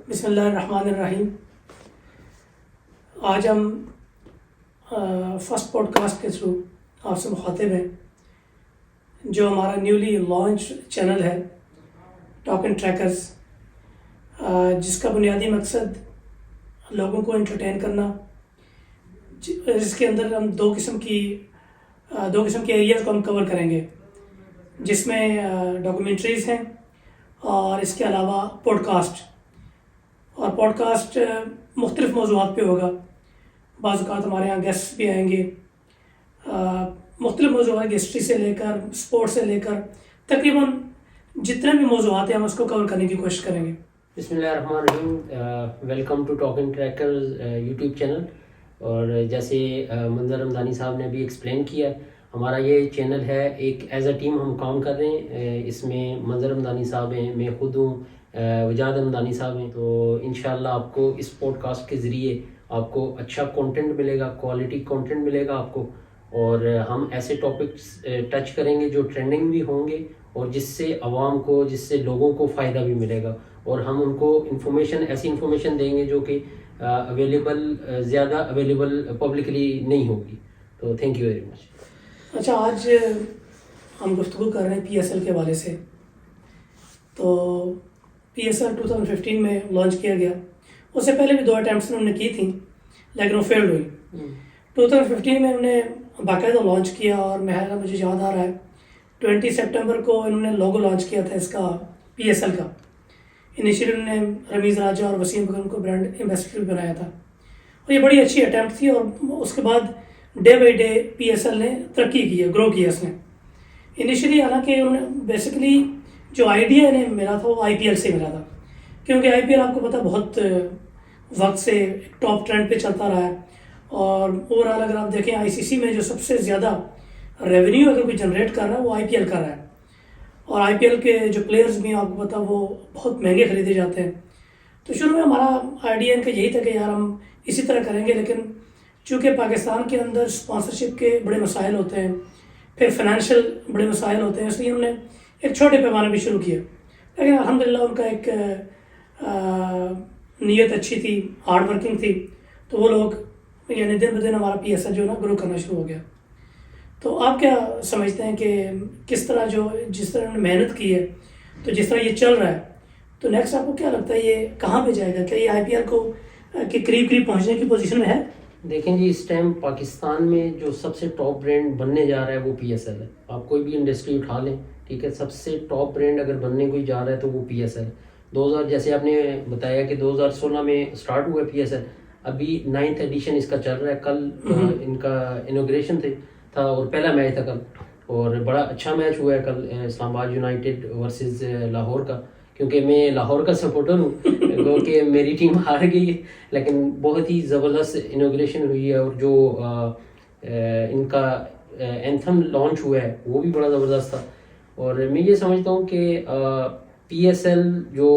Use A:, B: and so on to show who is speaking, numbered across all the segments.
A: بسم اللہ الرحمن الرحیم. آج ہم فرسٹ پوڈ کاسٹ کے تھرو آپ سے مخاطب ہیں. جو ہمارا نیولی لانچ چینل ہے ٹاک اینڈ ٹریکرز، جس کا بنیادی مقصد لوگوں کو انٹرٹین کرنا، جس کے اندر ہم دو قسم کے ایریاز کو ہم کور کریں گے، جس میں ڈاکومنٹریز ہیں اور اس کے علاوہ پوڈ کاسٹ. اور پوڈ کاسٹ مختلف موضوعات پہ ہوگا. بعض اوقات ہمارے یہاں گیسٹ بھی آئیں گے. مختلف موضوعات، ہسٹری سے لے کر اسپورٹ سے لے کر تقریباً جتنے بھی موضوعات ہیں ہم اس کو کور کرنے کی کوشش کریں گے.
B: بسم اللہ الرحمن الرحیم. Welcome to talk and trekkers YouTube channel. اور جیسے منظر رمضانی صاحب نے بھی ایکسپلین کیا، ہمارا یہ چینل ہے ایک ایز اے ٹیم ہم کام کر رہے ہیں. اس میں منظر رمضانی صاحب ہیں، میں خود ہوں، وجاد رمضانی صاحب ہیں. تو انشاءاللہ آپ کو اس پوڈ کاسٹ کے ذریعے آپ کو اچھا کنٹینٹ ملے گا، کوالٹی کنٹینٹ ملے گا آپ کو. اور ہم ایسے ٹاپکس ٹچ کریں گے جو ٹرینڈنگ بھی ہوں گے اور جس سے عوام کو، جس سے لوگوں کو فائدہ بھی ملے گا. اور ہم ان کو ایسی انفارمیشن دیں گے جو کہ زیادہ اویلیبل پبلکلی نہیں ہوگی. تو تھینک یو ویری مچ.
A: اچھا، آج ہم گفتگو کر رہے ہیں پی ایس ایل کے حوالے سے. تو پی ایس ایل 2015 میں لانچ کیا گیا. اس سے پہلے بھی 2 اٹیمپٹس انہوں نے کی تھیں لیکن وہ فیلڈ ہوئی. 2015 میں انہوں نے باقاعدہ لانچ کیا اور مجھے یاد آ رہا ہے 20 سپٹمبر کو انہوں نے لوگو لانچ کیا تھا اس کا، پی ایس ایل کا. انیشیلی انہوں نے رمیز راجہ اور وسیم اکرم کو برانڈ ایمبیسڈر بھی بنایا تھا اور یہ بڑی اچھی اٹیمپٹ تھی. اور اس کے بعد day by day P S L نے ترقی کی ہے، گرو کیا اس نے. انیشیلی حالانکہ انہوں نے بیسیکلی جو آئیڈیا انہیں ملا تھا وہ آئی پی ایل سے ملا تھا، کیونکہ آئی پی ایل آپ کو پتہ بہت وقت سے ٹاپ ٹرینڈ پہ چلتا رہا ہے. اور اوور آل اگر آپ دیکھیں آئی سی سی میں جو سب سے زیادہ ریونیو اگر کوئی جنریٹ کر رہا ہے وہ آئی پی ایل کر رہا ہے. اور آئی پی ایل کے جو پلیئرز بھی ہیں آپ کو پتہ وہ بہت مہنگے خریدے جاتے ہیں. تو شروع میں ہمارا آئیڈیا ان کا یہی تھا کہ یار ہم اسی طرح کریں گے، لیکن چونکہ پاکستان کے اندر اسپانسرشپ کے بڑے مسائل ہوتے ہیں، پھر فائنینشیل بڑے مسائل ہوتے ہیں، اس لیے ہم نے ایک چھوٹے پیمانے پہ شروع کیا. لیکن الحمدللہ ان کا ایک نیت اچھی تھی، ہارڈ ورکنگ تھی، تو وہ لوگ یعنی دن بدن ہمارا پی ایس ایل جو ہے نا گرو کرنا شروع ہو گیا. تو آپ کیا سمجھتے ہیں کہ کس طرح جس طرح انہوں نے محنت کی ہے، تو جس طرح یہ چل رہا ہے، تو نیکسٹ آپ کو کیا لگتا ہے یہ کہاں پہ جائے گا؟ کیا یہ آئی پی ایل کو کے قریب پہنچنے کی پوزیشن میں ہے؟
B: دیکھیں جی، اس ٹائم پاکستان میں جو سب سے ٹاپ برانڈ بننے جا رہا ہے وہ پی ایس ایل ہے. آپ کوئی بھی انڈسٹری اٹھا لیں، ٹھیک ہے، سب سے ٹاپ برانڈ اگر بننے کوئی جا رہا ہے تو وہ پی ایس ایل. جیسے آپ نے بتایا کہ 2016 میں اسٹارٹ ہوا ہے پی ایس ایل، ابھی 9th ایڈیشن اس کا چل رہا ہے. کل ان کا انوگریشن تھا اور پہلا میچ تھا کل، اور بڑا اچھا میچ ہوا ہے کل اسلام آباد یونائٹیڈ ورسز لاہور کا. کیونکہ میں لاہور کا سپورٹر ہوں کیونکہ میری ٹیم ہار گئی ہے، لیکن بہت ہی زبردست انوگریشن ہوئی ہے. اور جو ان کا اینتھم لانچ ہوا ہے وہ بھی بڑا زبردست تھا. اور میں یہ سمجھتا ہوں کہ پی ایس ایل جو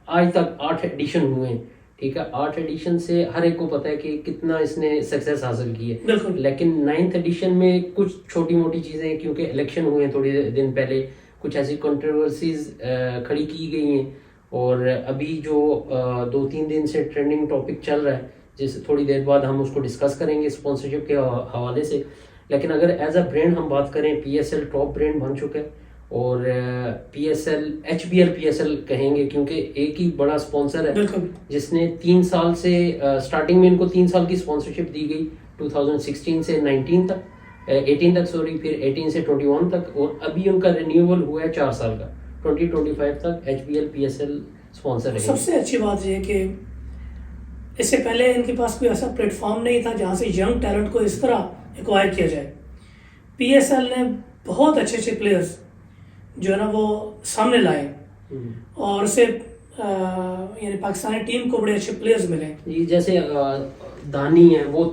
B: آج تک 8 ایڈیشن ہوئے ہیں، ٹھیک ہے، 8 ایڈیشن سے ہر ایک کو پتہ ہے کہ کتنا اس نے سکسیس حاصل کی ہے. لیکن 9th ایڈیشن میں کچھ چھوٹی موٹی چیزیں، کیونکہ الیکشن ہوئے ہیں تھوڑے دن پہلے، کچھ ایسی کنٹروورسیز کھڑی کی گئی ہیں. اور ابھی جو 2-3 دن سے ٹرینڈنگ ٹاپک چل رہا ہے، جس تھوڑی دیر بعد ہم اس کو ڈسکس کریں گے اسپانسرشپ کے حوالے سے. لیکن اگر ایز اے برانڈ ہم بات کریں، P S L top brand بن چکا ہے. اور P S L H B L P S L کہیں گے کیونکہ ایک ہی بڑا اسپانسر ہے جس نے 3 سال سے اسٹارٹنگ میں ان کو 3 سال کی اسپانسرشپ دی گئی، 2016 سے 18 تک سوری، پھر 18 سے 21 تک، اور ابھی ان کا رینیول ہوا ہے 4 سال کا، 2025 تک H B L P S L sponsor ہے.
A: سب سے اچھی بات یہ ہے کہ اس سے پہلے ان کے پاس کوئی ایسا پلیٹ فارم نہیں تھا جہاں سے ینگ ٹیلنٹ کو اس طرح ایکوائر کیا جائے. پی ایس ایل نے بہت اچھے پلیئرز جو ہے نا وہ سامنے لائے اور اسے یعنی پاکستانی ٹیم کو بڑے اچھے پلیئرز ملے.
B: جی، جیسے دانی ہے، وہ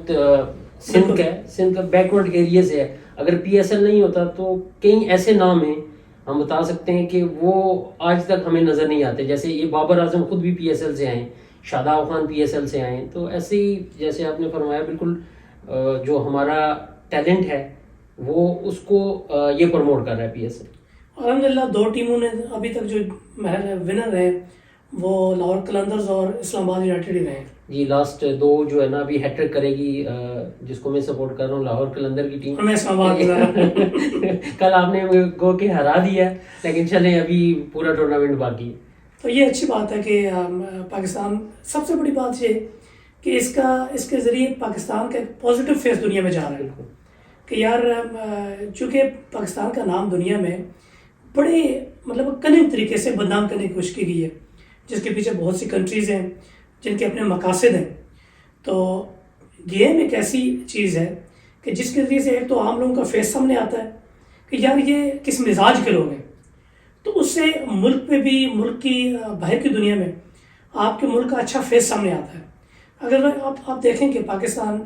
B: سندھ کا بیکورڈ ایریا سے ہے. اگر پی ایس ایل نہیں ہوتا تو کئی ایسے نام ہیں ہم بتا سکتے ہیں کہ وہ آج تک ہمیں نظر نہیں آتے. جیسے یہ بابر اعظم خود بھی پی ایس ایل سے آئے ہیں، شاداب خان پی ایس ایل سے آئے ہیں. تو ایسے ہی جیسے آپ نے فرمایا، بالکل جو ہمارا ٹیلنٹ ہے وہ اس کو یہ پروموٹ کر رہا ہے پی ایس ایل.
A: الحمدللہ 2 ٹیموں نے ابھی تک جو ونر ہیں وہ لاہور قلندرز اور اسلام آباد یونائٹیڈ ہی رہے ہیں.
B: جی لاسٹ دو جو ہے نا ابھی ہیٹرک کرے گی جس کو میں سپورٹ کر رہا ہوں لاہور قلندر کی ٹیم.
A: ہمیں اسلام آباد کی ذرا
B: کل آپ نے گو کے ہرا دیا ہے لیکن چلیں ابھی پورا ٹورنامنٹ باقی ہے.
A: تو یہ اچھی بات ہے کہ پاکستان، سب سے بڑی بات یہ کہ اس کے ذریعے پاکستان کا ایک پازیٹیو فیس دنیا میں جا رہا ہے کہ یار چونکہ پاکستان کا نام دنیا میں بڑے مطلب کننگ طریقے سے بدنام کرنے کی کوشش کی گئی ہے، جس کے پیچھے بہت سی کنٹریز ہیں جن کے اپنے مقاصد ہیں. تو گیم ایک ایسی چیز ہے کہ جس کے ذریعے سے ایک تو عام لوگوں کا فیس سامنے آتا ہے کہ یار یہ کس مزاج کے لوگ ہیں، تو اس سے ملک پہ بھی، ملک کی باہر کی دنیا میں آپ کے ملک کا اچھا فیس سامنے آتا ہے. اگر آپ دیکھیں کہ پاکستان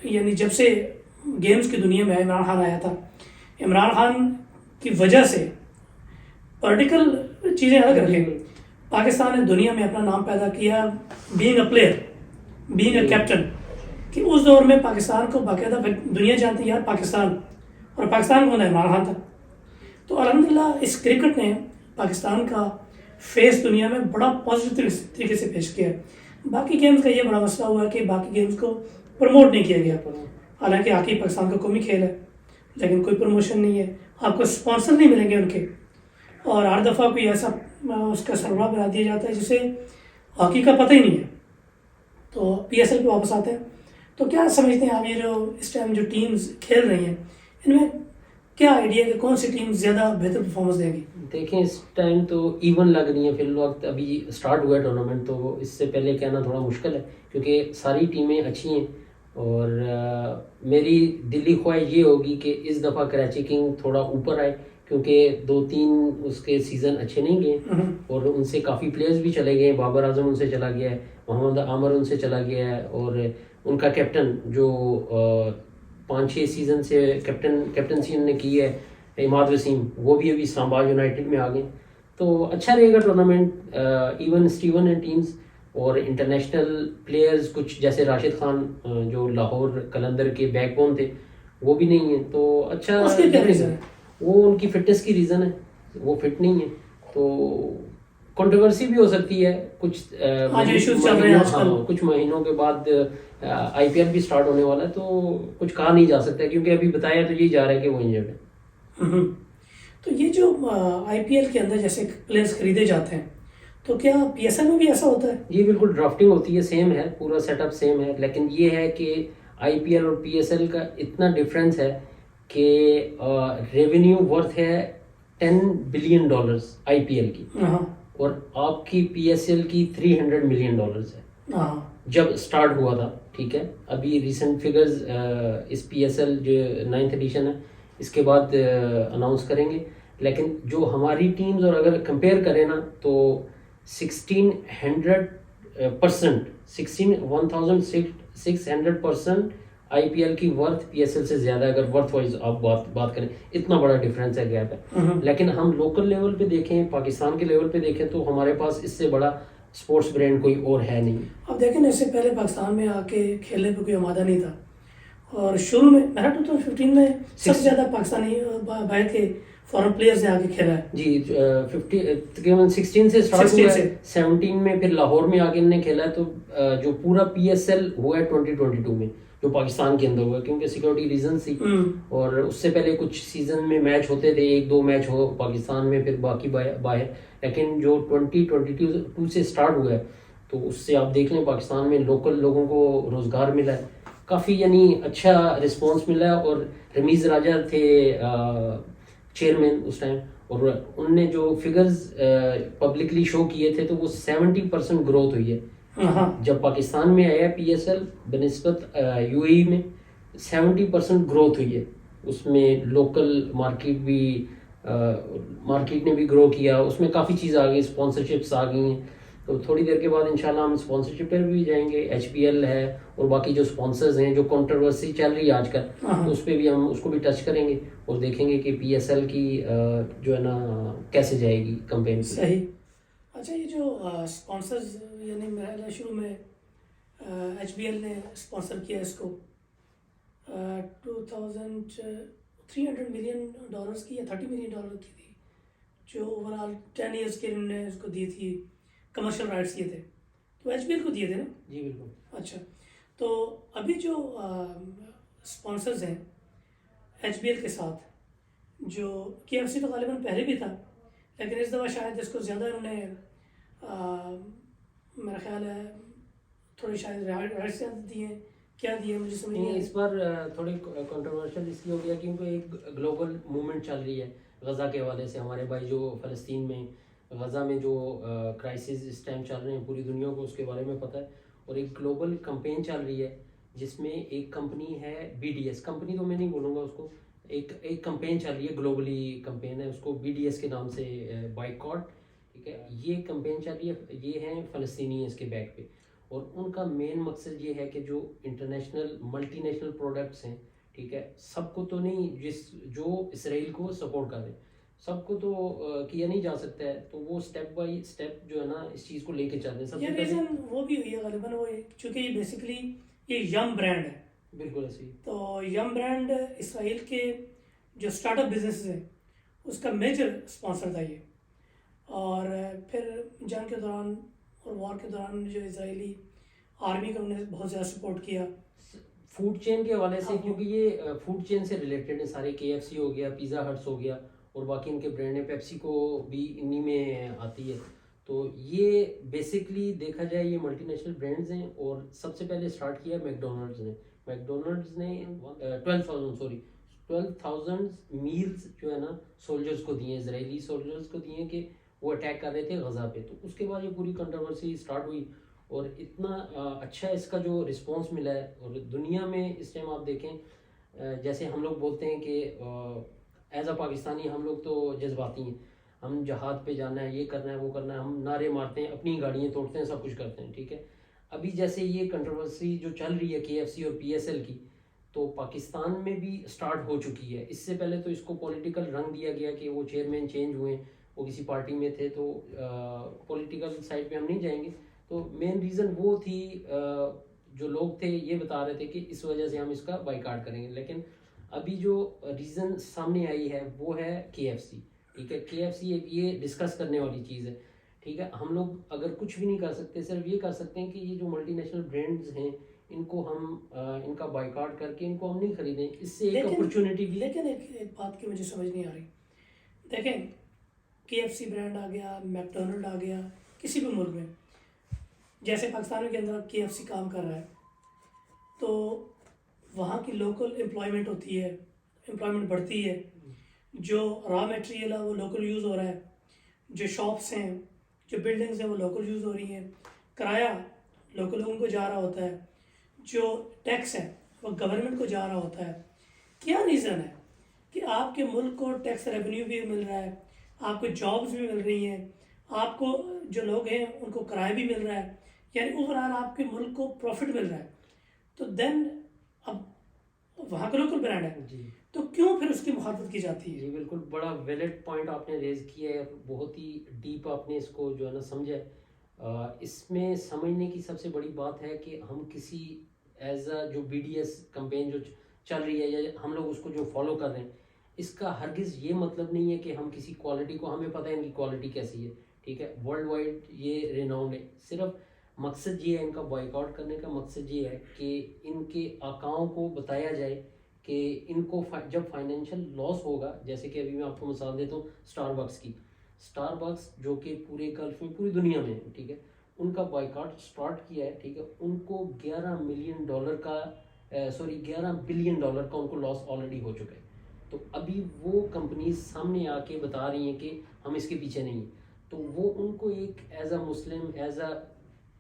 A: یعنی جب سے گیمز کی دنیا میں عمران خان آیا تھا، عمران خان کی وجہ سے پولیٹیکل چیزیں الگ رکھیں، پاکستان نے دنیا میں اپنا نام پیدا کیا being a player, being a captain, کہ اس دور میں پاکستان کو باقاعدہ دنیا جانتی ہے یار پاکستان، اور پاکستان کون ہے؟ عمران خان تھا. تو الحمدللہ اس کرکٹ نے پاکستان کا فیس دنیا میں بڑا پازیٹیو طریقے سے پیش کیا ہے. باقی گیمز کا یہ بڑا مسئلہ ہوا ہے کہ باقی گیمز کو پروموٹ نہیں کیا گیا، حالانکہ ہاکی پاکستان کا قومی کھیل ہے لیکن کوئی پروموشن نہیں ہے، آپ کو اسپانسر نہیں ملیں گے ان کے، اور ہر دفعہ کوئی ایسا اس کا سربراہ بنا دیا جاتا ہے جسے ہاکی کا پتہ ہی نہیں ہے. تو پی ایس ایل پہ واپس آتے ہیں، تو کیا سمجھتے ہیں آپ یہ جو اس ٹائم جو ٹیمز کھیل رہی ہیں ان میں کیا آئیڈیا ہے کہ کون سی ٹیم زیادہ بہتر پرفارمنس دے گی؟
B: دیکھیں اس ٹائم تو ایون لگ رہی ہیں فی الوقت، ابھی سٹارٹ ہوا ہے ٹورنامنٹ تو اس سے پہلے کہنا تھوڑا مشکل ہے کیونکہ ساری ٹیمیں اچھی ہیں. اور میری دلی خواہش یہ ہوگی کہ اس دفعہ کراچی کنگ تھوڑا اوپر آئے کیونکہ 2-3 اس کے سیزن اچھے نہیں گئے اور ان سے کافی پلیئرز بھی چلے گئے ہیں. بابر اعظم ان سے چلا گیا ہے، محمد عامر ان سے چلا گیا ہے، اور ان کا کیپٹن جو 5-6 سیزن سے کیپٹنسی نے کی ہے عماد وسیم، وہ بھی ابھی اسلام آباد یونائٹیڈ میں آ گئے. تو اچھا رہے گا tournament. Even Steven and teams اور انٹرنیشنل پلیئرز کچھ جیسے راشد خان جو لاہور قلندر کے بیک بون تھے وہ بھی نہیں ہیں، تو اچھا وہ ان کی فٹنس کی ریزن ہے، وہ فٹ نہیں ہے تو کنٹروورسی بھی ہو سکتی ہے. کچھ مہینوں کے بعد آئی پی ایل بھی سٹارٹ ہونے والا ہے تو کچھ کہا نہیں جا سکتا کیونکہ ابھی بتایا تو یہی جا رہا ہے کہ وہ انجرڈ ہے.
A: تو یہ جو آئی پی ایل کے اندر جیسے پلیئرز خریدے جاتے ہیں تو کیا پی ایس ایل میں بھی ایسا ہوتا ہے؟
B: یہ بالکل ڈرافٹنگ ہوتی ہے، سیم ہے، پورا سیٹ اپ سیم ہے، لیکن یہ ہے کہ آئی پی ایل اور پی ایس ایل کا اتنا ڈفرینس ہے کہ ریونیو ورتھ ہے $10 بلین آئی پی ایل کی، اور آپ کی پی ایس ایل کی $300 ملین ہے جب سٹارٹ ہوا تھا. ٹھیک ہے، ابھی ریسنٹ فگرز اس پی ایس ایل جو 9th ایڈیشن ہے اس کے بعد اناؤنس کریں گے، لیکن جو ہماری ٹیمز اور اگر کمپیئر کریں نا تو 1600% آئی پی ایل کی ورتھ پی ایس ایل سے زیادہ ہے اگر ورتھ وائز آپ بات کریں. اتنا بڑا ڈفرینس ہے، گیپ ہے. لیکن ہم لوکل لیول پہ دیکھیں، پاکستان کے لیول پہ دیکھیں تو ہمارے پاس اس سے بڑا اسپورٹس برانڈ کوئی اور ہے نہیں.
A: اب دیکھیں نا، اس سے پہلے پاکستان میں آ کے کھیلنے پہ کوئی آمادہ نہیں تھا، اور شروع میں میرا 2015 میں سب سے زیادہ پاکستانی باہر کے فارن پلیئرز نے آ کے کھیلا ہے.
B: جی 16 سے اسٹارٹ ہوا ہے، 17 میں پھر لاہور میں آ کے انہوں نے کھیلا ہے. تو جو پورا پی ایس ایل ہوا ہے 2022 میں جو پاکستان کے اندر ہوا ہے کیونکہ سیکورٹی ریزنس تھی، اور اس سے پہلے کچھ سیزن میں میچ ہوتے تھے، 1-2 میچ ہو پاکستان میں پھر باقی باہر. لیکن جو 2022 سے اسٹارٹ ہوا ہے تو اس سے آپ دیکھ لیں پاکستان میں لوکل لوگوں کو روزگار ملا ہے کافی، یعنی اچھا رسپانس ملا ہے. اور رمیز راجہ تھے چیئرمین اس ٹائم، اور ان نے جو فگرز پبلکلی شو کیے تھے تو وہ 70% گروتھ ہوئی ہے جب پاکستان میں آیا پی ایس ایل بنسبت یو اے ای میں 70% گروتھ ہوئی ہے. اس میں لوکل مارکیٹ نے بھی گرو کیا، اس میں کافی چیز آ گئی، اسپانسرشپس آ گئی ہیں. تو تھوڑی دیر کے بعد انشاءاللہ ہم اسپانسرشپ پر بھی جائیں گے. ایچ پی ایل ہے اور باقی جو اسپانسرز ہیں، جو کنٹروورسی چل رہی ہے آج کل، تو اس پہ بھی ہم اس کو بھی ٹچ کریں گے اور دیکھیں گے کہ پی ایس ایل کی جو ہے نا کیسے جائے گی کمپین.
A: صحیح. اچھا، یہ جو اسپانسرز یعنی میرا شروع میں ایچ بی ایل نے اسپانسر کیا اس کو $300 ملین کی یا $30 ملین کی تھی جو اوور آل 10 ایئرس کے انہوں نے اس کو دی تھی، کمرشل رائٹس دیے تھے، تو ایچ بی ایل کو دیے تھے نا؟
B: جی بالکل.
A: اچھا، تو ابھی جو اسپانسرز ہیں ایچ بی ایل کے ساتھ، جو کے ایف سی تو غالباً پہلے بھی تھا، لیکن اس دفعہ شاید اس کو زیادہ انہوں نے میرا خیال ہے تھوڑی شاید رائٹس زیادہ دیے ہیں، کیا دیے مجھے سمجھ نہیں
B: اس بار تھوڑی کنٹروورشل اس لیے ہو گیا کیونکہ ایک گلوبل موومنٹ چل رہی ہے غزہ کے حوالے سے. ہمارے بھائی جو فلسطین میں غزہ میں جو کرائسس اس ٹائم چل رہے ہیں، پوری دنیا کو اس کے بارے میں پتہ ہے، اور ایک گلوبل کمپین چل رہی ہے جس میں ایک کمپنی ہے بی ڈی ایس، کمپنی تو میں نہیں بولوں گا اس کو، ایک کمپین چل رہی ہے، گلوبلی کمپین ہے، اس کو بی ڈی ایس کے نام سے بائیکاٹ. ٹھیک ہے، یہ کمپین چل رہی ہے، یہ ہیں فلسطینی اس کے بیک پہ، اور ان کا مین مقصد یہ ہے کہ جو انٹرنیشنل ملٹی نیشنل پروڈکٹس ہیں، ٹھیک ہے، سب کو تو نہیں، جو اسرائیل کو سپورٹ کر رہے ہیں سب کو تو کیا نہیں جا سکتا ہے، تو وہ اسٹیپ بائی اسٹیپ جو ہے نا اس چیز کو لے کے چل رہے ہیں. سب
A: یہ
B: سے پہلے
A: ریزن وہ بھی ہوئی ہے غالباً، وہ چونکہ یہ بیسیکلی یہ یم برانڈ ہے،
B: بالکل ایسے ہی.
A: تو یم برانڈ اسرائیل کے جو اسٹارٹ اپ بزنس ہیں اس کا میجر اسپانسر تھا یہ، اور پھر جنگ کے دوران اور وار کے دوران جو اسرائیلی آرمی کا انہوں نے بہت زیادہ سپورٹ کیا.
B: فوڈ چین کے حوالے سے، کیونکہ یہ فوڈ چین سے ریلیٹڈ ہے سارے، کے ایف سی ہو گیا، پیزا ہٹس ہو گیا، اور باقی ان کے برانڈ ہیں، پیپسی کو بھی انہی میں آتی ہے. تو یہ بیسکلی دیکھا جائے یہ ملٹی نیشنل برانڈز ہیں، اور سب سے پہلے اسٹارٹ کیا میکڈونلڈز نے. میکڈونلڈز نے 12,000 میلز جو ہے نا سولجرز کو دیے، اسرائیلی سولجرز کو دیے کہ وہ اٹیک کر رہے تھے غزہ پہ. تو اس کے بعد یہ پوری کنٹروورسی اسٹارٹ ہوئی، اور اتنا اچھا اس کا جو رسپانس ملا ہے. اور دنیا میں اس ٹائم آپ دیکھیں، جیسے ہم لوگ بولتے ہیں کہ ایز اے پاکستانی ہم لوگ تو جذباتی ہیں، ہم جہاد پہ جانا ہے، یہ کرنا ہے، وہ کرنا ہے، ہم نعرے مارتے ہیں، اپنی گاڑیاں توڑتے ہیں، سب کچھ کرتے ہیں. ٹھیک ہے، ابھی جیسے یہ کنٹروورسی جو چل رہی ہے کے ایف سی اور پی ایس ایل کی، تو پاکستان میں بھی سٹارٹ ہو چکی ہے. اس سے پہلے تو اس کو پولیٹیکل رنگ دیا گیا کہ وہ چیئرمین چینج ہوئے، وہ کسی پارٹی میں تھے، تو پولیٹیکل سائڈ پہ ہم نہیں جائیں گے. تو مین ریزن وہ تھی، جو لوگ تھے یہ بتا رہے تھے کہ اس وجہ سے ہم اس کا بائیکاٹ کریں گے. لیکن ابھی جو ریزن سامنے آئی ہے وہ ہے کے ایف سی. ٹھیک ہے، کے ایف سی ایک یہ ڈسکس کرنے والی چیز ہے. ٹھیک ہے، ہم لوگ اگر کچھ بھی نہیں کر سکتے، صرف یہ کر سکتے ہیں کہ یہ جو ملٹی نیشنل برانڈز ہیں ان کو ہم ان کا بائیکاٹ کر کے ان کو ہم نہیں خریدیں. اس سے ایک اپرچونٹی بھی.
A: لیکن ایک بات کی مجھے سمجھ نہیں آ رہی، دیکھیں کے ایف سی برانڈ آ گیا، میکڈونلڈ آ گیا، کسی بھی ملک میں جیسے پاکستان کے اندر کے ایف سی کام کر رہا ہے، تو وہاں کی لوکل امپلائمنٹ ہوتی ہے، امپلائمنٹ بڑھتی ہے، جو را میٹیریل ہے وہ لوکل یوز ہو رہا ہے، جو شاپس ہیں، جو بلڈنگز ہیں وہ لوکل یوز ہو رہی ہیں، کرایہ لوکل لوگوں کو جا رہا ہوتا ہے، جو ٹیکس ہے وہ گورنمنٹ کو جا رہا ہوتا ہے. کیا ریزن ہے کہ آپ کے ملک کو ٹیکس ریونیو بھی مل رہا ہے، آپ کو جابز بھی مل رہی ہیں، آپ کو جو لوگ ہیں ان کو کرایہ بھی مل رہا ہے، یعنی اوور آل آپ کے ملک کو پروفٹ مل رہا ہے، تو دین اب وہاں کا لوکل برانڈ ہے
B: جی
A: تو کیوں پھر اس کی مخالفت کی جاتی ہے؟
B: جی بالکل، بڑا ویلڈ پوائنٹ آپ نے ریز کیا ہے، بہت ہی ڈیپ آپ نے اس کو جو ہے نا سمجھا ہے. اس میں سمجھنے کی سب سے بڑی بات ہے کہ ہم کسی ایز اے جو بی ڈی ایس کمپین جو چل رہی ہے یا ہم لوگ اس کو جو فالو کر رہے ہیں، اس کا ہرگز یہ مطلب نہیں ہے کہ ہم کسی کوالٹی کو، ہمیں پتہ ہے ان کی کوالٹی کیسی ہے. ٹھیک ہے، ورلڈ وائڈ یہ ریناؤنڈ ہے. صرف مقصد یہ ہے ان کا بائیک آؤٹ کرنے کا، مقصد یہ ہے کہ ان کے آقاؤں کو بتایا جائے کہ ان کو جب فائنینشیل لاس ہوگا، جیسے کہ ابھی میں آپ کو مثال دیتا ہوں اسٹار بکس کی. اسٹار بکس جو کہ پورے گلف میں، پوری دنیا میں، ٹھیک ہے، ان کا بائیکاٹ اسٹارٹ کیا ہے. ٹھیک ہے، ان کو $11 ملین کا 11 بلین ڈالر کا ان کو لاس آلریڈی ہو چکا ہے. تو ابھی وہ کمپنیز سامنے آ کے بتا رہی ہیں کہ ہم اس کے پیچھے نہیں ہیں. تو وہ ان کو ایک ایز اے مسلم،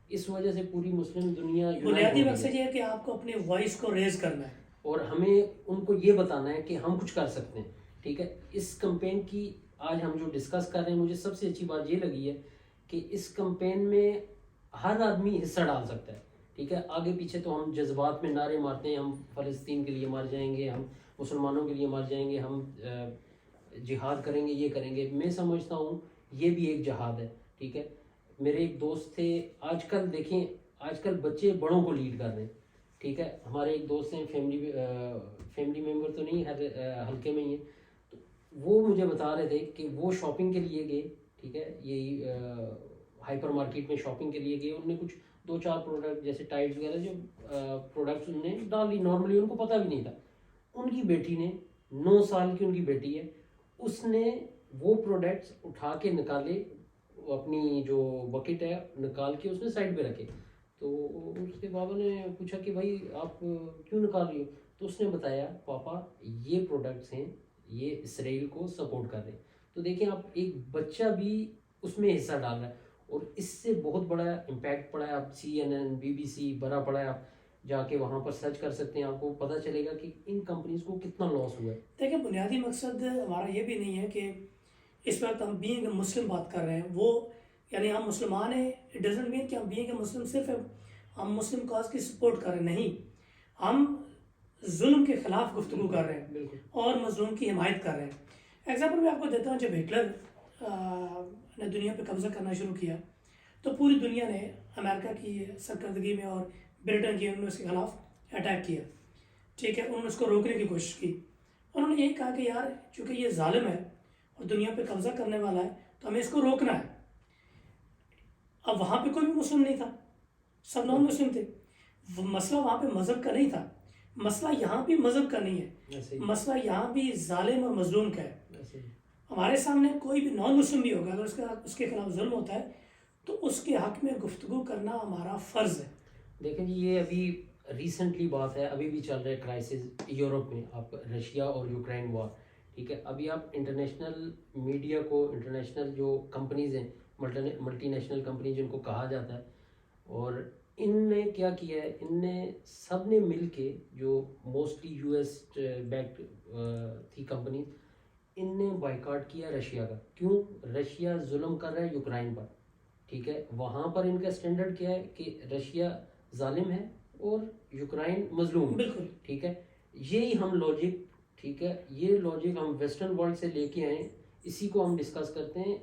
B: اس وجہ سے پوری مسلم دنیا
A: بنیادی مقصد یہ ہے کہ آپ کو اپنے وائس کو ریز کرنا ہے،
B: اور ہمیں ان کو یہ بتانا ہے کہ ہم کچھ کر سکتے ہیں. ٹھیک ہے، اس کمپین کی آج ہم جو ڈسکس کر رہے ہیں، مجھے سب سے اچھی بات یہ لگی ہے کہ اس کمپین میں ہر آدمی حصہ ڈال سکتا ہے. ٹھیک ہے، آگے پیچھے تو ہم جذبات میں نعرے مارتے ہیں، ہم فلسطین کے لیے مر جائیں گے، ہم مسلمانوں کے لیے مر جائیں گے، ہم جہاد کریں گے، یہ کریں گے. میں سمجھتا ہوں یہ بھی ایک جہاد ہے. ٹھیک ہے، میرے ایک دوست تھے، آج کل دیکھیں آج کل بچے بڑوں کو لیڈ کر رہے ہیں. ٹھیک ہے، ہمارے ایک دوست ہیں، فیملی ممبر تو نہیں، ہر حلقے میں ہی ہیں، تو وہ مجھے بتا رہے تھے کہ وہ شاپنگ کے لیے گئے، ٹھیک ہے، یہی ہائپر مارکیٹ میں شاپنگ کے لیے گئے، انہوں نے کچھ 2-4 پروڈکٹ جیسے ٹائڈز وغیرہ جو پروڈکٹس انہوں نے ڈال لی، نارملی ان کو پتہ بھی نہیں تھا. ان کی بیٹی نے 9 سال کی ان کی بیٹی ہے، اس نے وہ پروڈکٹس اٹھا کے نکالے، اپنی جو بکٹ ہے نکال کے اس نے سائڈ پہ رکھے. تو اس کے بابا نے پوچھا کہ بھائی آپ کیوں نکال رہی ہو؟ تو اس نے بتایا پاپا یہ پروڈکٹس ہیں، یہ اسرائیل کو سپورٹ کر رہے ہیں. تو دیکھیں آپ، ایک بچہ بھی اس میں حصہ ڈال رہا ہے، اور اس سے بہت بڑا امپیکٹ پڑا ہے. آپ CNN BBC بڑا پڑا ہے، آپ جا کے وہاں پر سرچ کر سکتے ہیں، آپ کو پتہ چلے گا کہ ان کمپنیز کو کتنا لاس ہوا ہے.
A: دیکھیں بنیادی مقصد ہمارا یہ بھی نہیں ہے کہ اس وقت ہم بینگ اے مسلم بات کر رہے ہیں، وہ یعنی ہم مسلمان ہیں، اٹ ڈزنٹ مین کہ ہم بینگ اے مسلم صرف ہم مسلم کاز کی سپورٹ کر رہے ہیں. نہیں، ہم ظلم کے خلاف گفتگو کر رہے ہیں
B: بالکل.
A: اور مظلوم کی حمایت کر رہے ہیں. ایگزامپل میں آپ کو دیتا ہوں، جب ہٹلر نے دنیا پہ قبضہ کرنا شروع کیا تو پوری دنیا نے امریکہ کی سرکردگی میں اور برٹن کی انہوں نے اس کے خلاف اٹیک کیا. ٹھیک ہے، انہوں نے اس کو روکنے کی کوشش کی. انہوں نے یہی کہا کہ یار چونکہ یہ ظالم ہے اور دنیا پہ قبضہ کرنے والا ہے تو ہمیں اس کو روکنا ہے. اب وہاں پہ کوئی بھی مسلم نہیں تھا، سب نان مسلم تھے. مسئلہ وہاں پہ مذہب کا نہیں تھا، مسئلہ یہاں بھی مذہب کا نہیں ہے، مسئلہ یہاں بھی ظالم اور مظلوم کا ہے. ہمارے سامنے کوئی بھی نان مسلم بھی ہوگا، اگر اس کے خلاف ظلم ہوتا ہے تو اس کے حق میں گفتگو کرنا ہمارا فرض ہے.
B: دیکھیں جی، یہ ابھی ریسنٹلی بات ہے، ابھی بھی چل رہا ہے کرائسس یورپ میں، آپ رشیا اور یوکرائن وار، ٹھیک ہے. ابھی آپ انٹرنیشنل میڈیا کو، انٹرنیشنل جو کمپنیز ہیں، ملٹی نیشنل کمپنی جن کو کہا جاتا ہے، اور ان نے کیا کیا ہے، ان نے سب نے مل کے، جو موسٹلی US بیکڈ تھی کمپنی، ان نے بائیکاٹ کیا رشیا کا. کیوں؟ رشیا ظلم کر رہا ہے یوکرائن پر، ٹھیک ہے. وہاں پر ان کا اسٹینڈرڈ کیا ہے کہ رشیا ظالم ہے اور یوکرائن مظلوم،
A: بالکل
B: ٹھیک ہے. یہی ہم لاجک، ٹھیک ہے، یہ لاجک ہم ویسٹرن ورلڈ سے لے کے آئے، اسی کو ہم ڈسکس کرتے ہیں.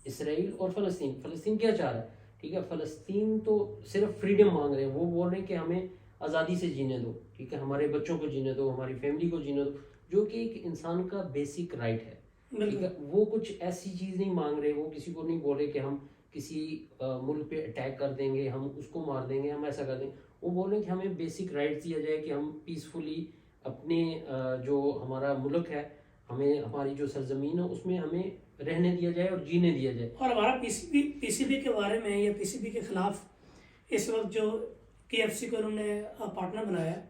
B: اسرائیل اور فلسطین، فلسطین کیا چاہ رہا ہے، ٹھیک ہے. فلسطین تو صرف فریڈم مانگ رہے ہیں، وہ بول رہے ہیں کہ ہمیں آزادی سے جینے دو، ٹھیک ہے، ہمارے بچوں کو جینے دو، ہماری فیملی کو جینے دو، جو کہ ایک انسان کا بیسک رائٹ ہے، ٹھیک ہے. وہ کچھ ایسی چیز نہیں مانگ رہے، وہ کسی کو نہیں بول رہے کہ ہم کسی ملک پہ اٹیک کر دیں گے، ہم اس کو مار دیں گے، ہم ایسا کر دیں گے. وہ بول رہے ہیں کہ ہمیں بیسک رائٹس دیا جائے کہ ہم پیسفلی اپنے جو ہمارا ملک ہے، ہمیں ہماری جو سرزمین ہے اس میں ہمیں رہنے دیا جائے اور جینے دیا جائے.
A: اور ہمارا پی سی بی کے بارے میں یا پی سی بی کے خلاف اس وقت جو KFC کو انہوں نے پارٹنر بنایا،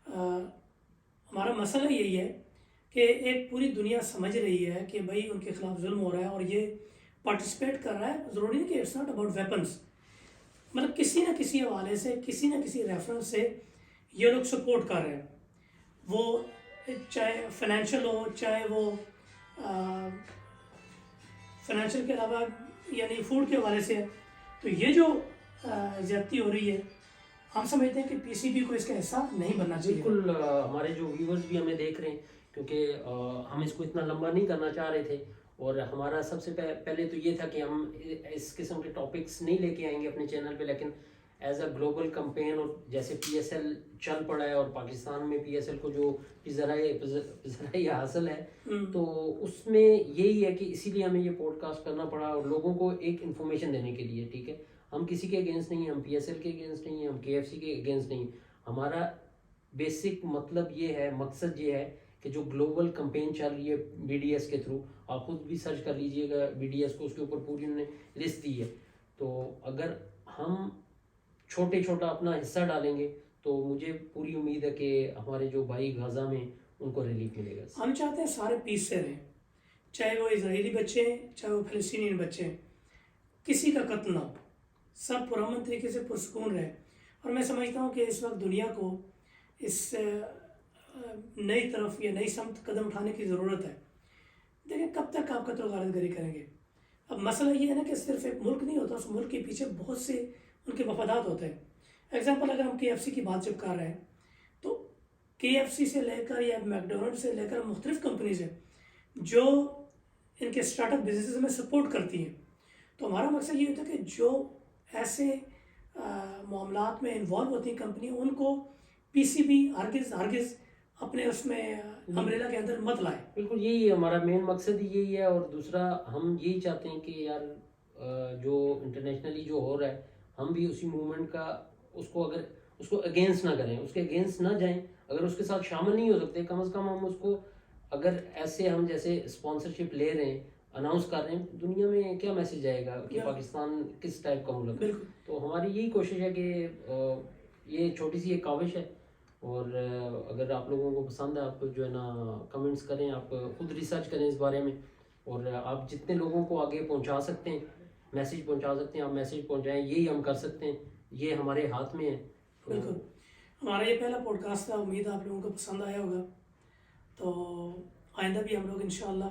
A: ہمارا مسئلہ یہی ہے کہ ایک پوری دنیا سمجھ رہی ہے کہ بھائی ان کے خلاف ظلم ہو رہا ہے اور یہ پارٹیسپیٹ کر رہا ہے. ضروری نہیں کہ اٹس ناٹ اباؤٹ ویپنس، مطلب کسی نہ کسی حوالے سے، کسی نہ کسی ریفرنس سے یہ لوگ سپورٹ کر رہے ہیں. وہ چاہے فائنینشیل ہو، چاہے وہ فائنینشیل کے علاوہ یعنی فوڈ کے حوالے سے ہے. تو یہ جو زیادتی ہو رہی ہے، ہم سمجھتے ہیں کہ PCB کو اس کا حصہ نہیں بننا چاہیے.
B: بالکل. ہمارے جو ویورز بھی ہمیں دیکھ رہے ہیں، کیونکہ ہم اس کو اتنا لمبا نہیں کرنا چاہ رہے تھے، اور ہمارا سب سے پہلے تو یہ تھا کہ ہم اس قسم کے ٹاپکس نہیں لے کے آئیں گے اپنے چینل پہ، لیکن ایز اے گلوبل کمپین، اور جیسے PSL چل پڑا ہے اور پاکستان میں PSL کو جو ذرائع حاصل ہے، تو اس میں یہی ہے کہ اسی لیے ہمیں یہ پوڈ کاسٹ کرنا پڑا، اور لوگوں کو ایک انفارمیشن دینے کے لیے، ٹھیک ہے. ہم کسی کے اگینسٹ نہیں ہیں، ہم PSL کے اگینسٹ نہیں ہیں، ہم KFC کے اگینسٹ نہیں ہیں. ہمارا بیسک مطلب یہ ہے، مقصد یہ ہے کہ جو گلوبل کمپین چل رہی ہے BDS کے تھرو، آپ خود بھی سرچ کر لیجئے گا BDS کو، اس کے اوپر پوری انہوں نے لسٹ دی ہے. تو اگر ہم چھوٹا اپنا حصہ ڈالیں گے تو مجھے پوری امید ہے کہ ہمارے جو بھائی غزہ میں ان کو ریلیف ملے گا.
A: ہم چاہتے ہیں سارے پیس سے رہیں، چاہے وہ اسرائیلی بچے ہیں، چاہے وہ فلسطینی بچے ہیں، کسی کا قتل نہ ہو، سب پرامن طریقے سے پرسکون رہے. اور میں سمجھتا ہوں کہ اس وقت دنیا کو اس نئی طرف یا نئی سمت قدم اٹھانے کی ضرورت ہے. دیکھیں کب تک آپ قتل و غارت گری کریں گے. اب مسئلہ یہ ہے نا کہ صرف ایک ملک نہیں ہوتا، اس ملک کے پیچھے بہت سے ان کے مفادات ہوتے ہیں. ایگزامپل اگر ہم KFC کی بات جب کر رہے ہیں تو KFC سے لے کر یا میکڈونلڈ سے لے کر مختلف کمپنیز ہیں جو ان کے اسٹارٹ اپ بزنسز میں سپورٹ کرتی ہیں. تو ہمارا مقصد یہ ہوتا ہے کہ جو ایسے معاملات میں انوالو ہوتی ہیں کمپنی، ان کو PCB ہرگز اپنے اس میں امبریلا کے اندر مت لائیں.
B: بالکل یہی ہے ہمارا مین مقصد ہی یہی ہے. اور دوسرا ہم یہی چاہتے ہیں کہ یار جو انٹرنیشنلی جو ہو رہا ہے ہم بھی اسی موومنٹ کا اس کو اگینسٹ نہ کریں, اس کے اگینسٹ نہ جائیں. اگر اس کے ساتھ شامل نہیں ہو سکتے کم از کم ہم اس کو اگر ایسے ہم جیسے اسپانسرشپ لے رہے ہیں اناؤنس کر رہے ہیں دنیا میں کیا میسج جائے گا کہ پاکستان کس ٹائپ کا ملک ہے. تو ہماری یہی کوشش ہے کہ یہ چھوٹی سی ایک کاوش ہے. اور اگر آپ لوگوں کو پسند ہے آپ جو ہے نا کمنٹس کریں, آپ خود ریسرچ کریں اس بارے میں, اور آپ جتنے لوگوں کو آگے پہنچا سکتے ہیں میسیج پہنچا سکتے ہیں آپ میسیج پہنچائیں. یہی ہم کر سکتے ہیں, یہ ہمارے ہاتھ میں ہے.
A: بالکل ہمارا یہ پہلا پوڈ کاسٹ تھا, امید آپ لوگوں کو پسند آیا ہوگا. تو آئندہ بھی ہم لوگ انشاءاللہ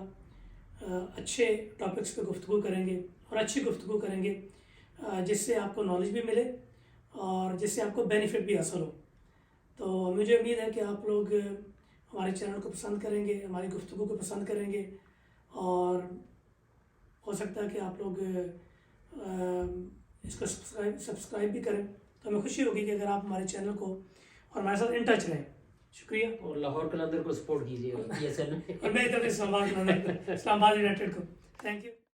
A: اچھے ٹاپکس پہ گفتگو کریں گے اور اچھی گفتگو کریں گے جس سے آپ کو نالج بھی ملے اور جس سے آپ کو بینیفٹ بھی حاصل ہو. تو مجھے امید ہے کہ آپ لوگ ہمارے چینل کو پسند کریں گے, ہماری گفتگو کو پسند کریں گے, اور ہو سکتا ہے کہ آپ لوگ اس کو سبسکرائب بھی کریں. تو ہمیں خوشی ہوگی کہ اگر آپ ہمارے چینل کو اور ہمارے ساتھ ان ٹچ رہیں. شکریہ.
B: اور لاہور قلندر کو سپورٹ کیجیے PSL میں
A: اور میری طرف سے اسلام آباد یونائٹیڈ کو. Thank you.